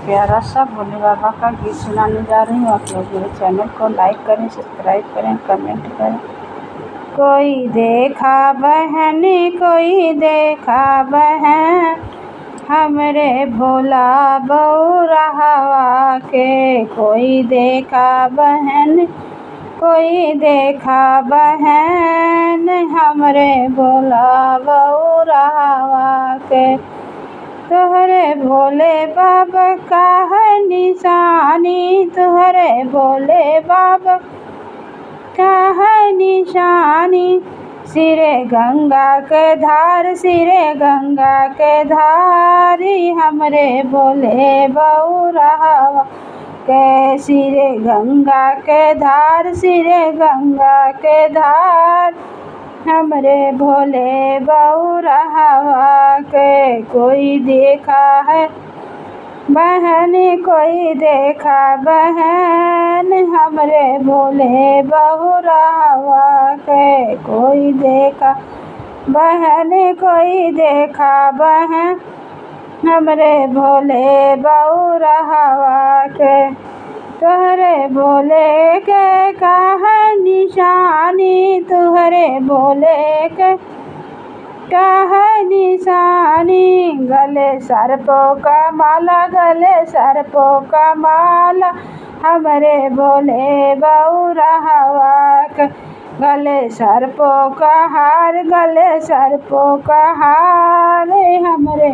प्यारा सा भोले बाबा का गीत सुनाने जा रही हूँ। आप लोग मेरे चैनल को लाइक करें, सब्सक्राइब करें, कमेंट करें। कोई देखा बहन, कोई देखा बहन, हमरे भोला बउरहवा के। कोई देखा बहन, कोई देखा बहन, हमरे भोला बउरहवा के। तुहरे भोले बाबा का है निशानी, तुहरे भोले बाबा का है निशानी। सिरे गंगा के धार, सिरे गंगा के धारी, हमरे भोले बउरहवा के। सिरे गंगा के धार, सिरे गंगा के धार, हमरे भोले बउरहवा के। कोई देखा है बहन, कोई देखा बहन, हमरे भोले बउरहवा के। कोई देखा बहन, कोई देखा बहन, हमरे भोले बउरहवा के। तुहरे भोले के का है निशानी, तुहरे भोले के का है निशानी। गले सर्पों का माला, गले सर्पों का माला, हमरे भोले बउरहवा के। गले सर्पों का हार, गले सर्पों का हार, हमरे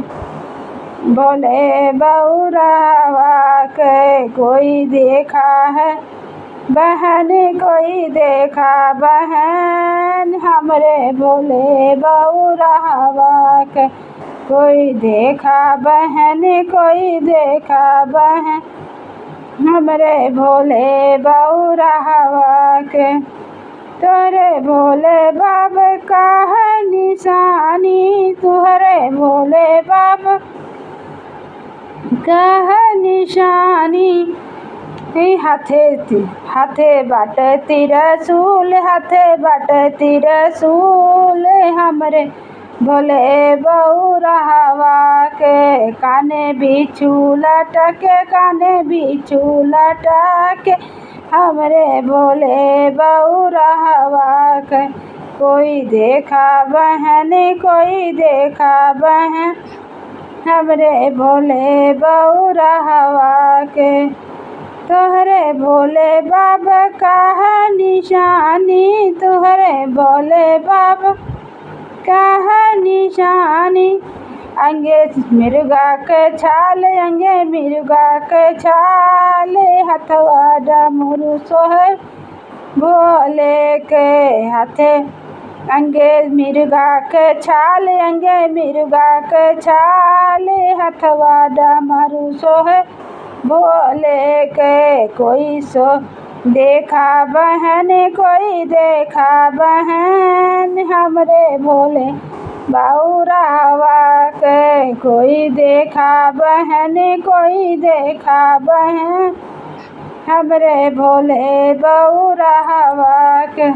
भोले बउरहवा के। कोई देखा है बहन, कोई देखा बहन, हमरे भोले बउरहवा के। कोई देखा बहन, कोई देखा बहन, हमरे भोले बउरहवा के। तोरे भोले बाबा का है निशानी, तुहरे भोले बाबा का है निशानी। हाथे बाटे त्रिशूल, हाथे बाटे त्रिशूल, हमरे भोले बउरहवा के। काने बिच्छू लटके, काने बिच्छू लटके, हमरे भोले बउरहवा के। कोई देखा बहन, कोई देखा बहन, हमरे भोले बउरहवा के। तुहरे भोले बाबा का है निशानी, तुहरे भोले बाबा का है निशानी। अंगे मिर्गा के छाल, अंगे मिर्गा के छाल, हथवा डमरू सोहे भोले के हाथे। अंगे मिर्गा के छाल, अंगे मिर्गा के छाल, हथवा डमरू सोहे भोले के। कोई सो देखा बहन, कोई देखा बहन, हमरे भोले बउरहवा के। कोई देखा बहन, कोई देखा बहन, हमरे भोले बउरहवा के।